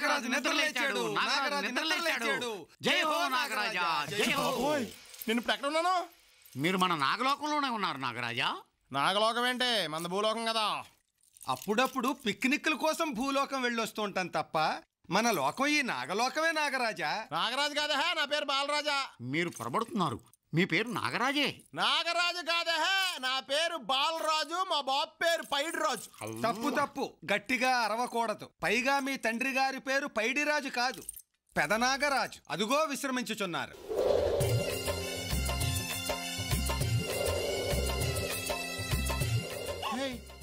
నాగరాజు నిద్రలేచాడు, నాగరాజు నిద్రలేచాడు. జై హో నాగరాజా, జై హో. నేను ఇప్పుడు ఎక్కడ ఉన్నాను? మీరు మన నాగలోకంలోనే ఉన్నారు నాగరాజా. నాగలోకం ఏంటి? మన భూలోకం కదా. అప్పుడప్పుడు పిక్నిక్ల కోసం భూలోకం వెళ్ళొస్తూ ఉంటాం తప్ప మన లోకం ఈ నాగలోకమే నాగరాజా. నాగరాజు కాదా, నా పేరు బాలరాజా. మీరు పొరబడుతున్నారు, మీ పేరు నాగరాజే. నాగరాజు కాదా, నా పేరు బాలరాజు. మా బాబు పేరు పైడిరాజు. తప్పు తప్పు, గట్టిగా అరవకూడదు. పైగా మీ తండ్రి గారి పేరు పైడిరాజు కాదు, పెదనాగరాజు. అదుగో విశ్రమించుచున్నారు.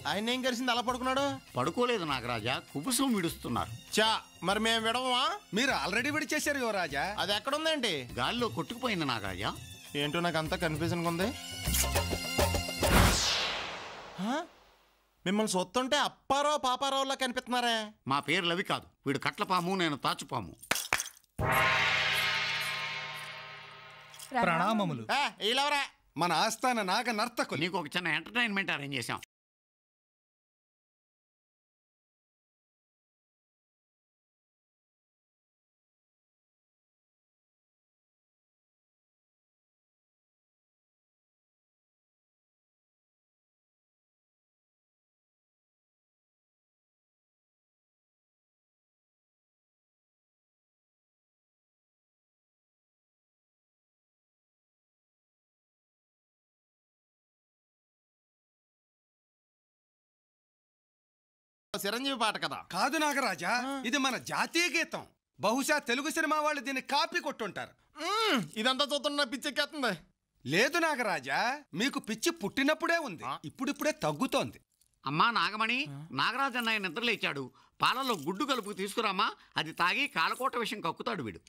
ఆయన ఏం కలిసింది అలా పడుకున్నాడు? పడుకోలేదు నాగరాజా, కుబుసం విడుస్తున్నారు. చా, మరి మేము విడవమా? మీరు ఆల్రెడీ విడిచేశారు యువరాజా. అది ఎక్కడుందేంటి? గాలిలో కొట్టుకుపోయింది నాగరాజా. ఏంటో నాకు అంతా కన్ఫ్యూజన్ ఉంది. మిమ్మల్ని సొత్తుంటే అప్పారావు పాపారావులా కనిపిస్తున్నారే. మా పేర్లు అవి కాదు. వీడు కట్లపాము, నేను తాచుపాము. ప్రణామములు. వీళ్ళెవరా? మన ఆస్థాన నాగ నర్తకులు. నీకు ఒక చిన్న ఎంటర్టైన్మెంట్ అరేంజ్ చేశాం. చిరంజీవి పాట కదా? కాదు నాగరాజా, ఇది మన జాతీయ గీతం. బహుశా తెలుగు సినిమా వాళ్ళు దీన్ని కాపీ కొట్టుంటారు. ఇదంతా చూస్తున్నా పిచ్చెక్కేస్తుంది. లేదు నాగరాజా, మీకు పిచ్చి పుట్టినప్పుడే ఉంది, ఇప్పుడిప్పుడే తగ్గుతోంది. అమ్మా నాగమణి, నాగరాజు అన్నయ్య నిద్రలేచాడు. పాలలో గుడ్డు కలుపు తీసుకురామా, అది తాగి కాలకోట విషయం కక్కుతాడు వీడు.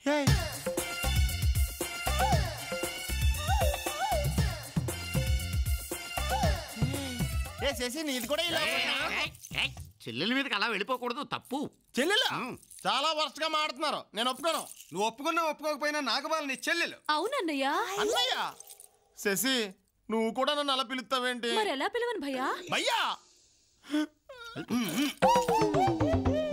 నీది కూడా చెల్లెల మీదకి అలా వెళ్ళిపోకూడదు, తప్పు. చెల్లెలు చాలా వరుసగా మాడుతున్నారు, నేను ఒప్పుకోను. నువ్వు ఒప్పుకున్నా ఒప్పుకోకపోయినా నాగబాల నీ చెల్లెలు. అవునన్నయ్య. అన్నయ్య? శశి, నువ్వు కూడా నన్ను అలా పిలుస్తావేంటి? మరి ఎలా పిలవను భయ్యా? భయ్యా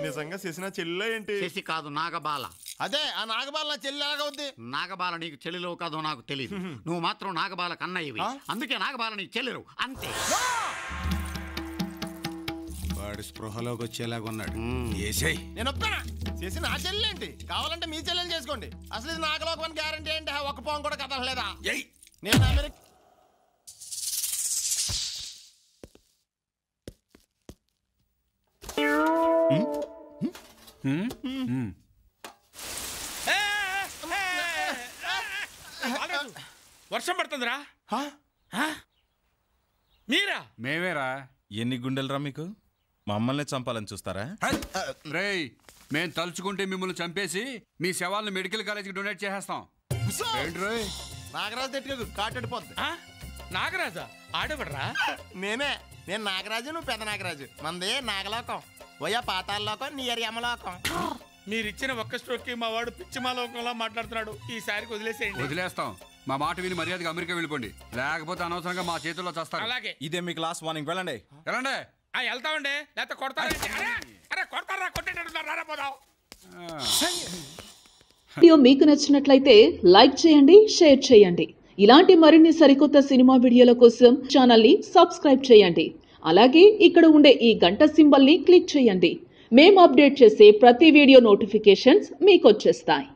నిజంగా శశి నా చెల్లె ఏంటి? శశి కాదు, నాగబాల. అదే, ఆ నాగబాల నా చెల్లి ఎలాగవుద్ది? నాగబాల నీకు చెల్లెలో కాదో నాకు తెలియదు. నువ్వు మాత్రం నాగబాల కన్నయ్యవి, అందుకే నాగబాల నీకు చెల్లెరు, అంతే. వాడు స్పృహలోకి వచ్చేలాగున్నాడు. నేను ఒప్పుకోనా? శశి నా చెల్లెంటి? కావాలంటే మీ చెల్లెని చేసుకోండి. అసలు ఇది నాగలోకం గ్యారంటీ ఏంటి? ఒక్క పోం కూడా కదలలేదా? నేను అమెరికా వర్షం పడుతుందిరా. మీరా? మేమేరా. ఎన్ని గుండెలరా మీకు? మమ్మల్ని చంపాలని చూస్తారా? రేయ్, మేము తలుచుకుంటే మిమ్మల్ని చంపేసి మీ శవాలను మెడికల్ కాలేజీకి డొనేట్ చేసేస్తాం. నాగరాజు తెట్టుకోదు, కాటెడిపోద్ది. నాగరాజా? ఆడబడరా? నేను నాగరాజు, నువ్వు పెద్ద నాగరాజు. మంది నాగలోకం, పోయా పాతాల లోకం, నీ యమలోకం. మీరిచ్చిన ఒక్క స్ట్రోక్ కి మా వాడు పిచ్చిమా లోకంలో మాట్లాడుతున్నాడు. ఈసారికి వదిలేసేయండి. వదిలేస్తాం. మా మాట విని మర్యాదగా అమెరికా వెళ్ళిపోండి, లేకపోతే అనవసరంగా మా చేతుల్లో చేస్తారు. అలాగే. ఇదే మీకు లాస్ట్ వార్నింగ్. వెళ్ళండి. వెళ్ళండి. వెళ్తామండి, లేకపోతే కొడతారండి. అరే కొడతారా, కొట్టేటట్టున్నారా? పోదాం. వీడియో మీకు నచ్చినట్లయితే లైక్ చేయండి, షేర్ చేయండి. ఇలాంటి మరిన్ని సరికొత్త సినిమా వీడియోల కోసం ఛానల్ని సబ్స్క్రైబ్ చేయండి. అలాగే ఇక్కడ ఉండే ఈ గంట సింబల్ని క్లిక్ చేయండి. మేము అప్డేట్ చేసే ప్రతి వీడియో నోటిఫికేషన్స్ మీకు వచ్చేస్తాయి.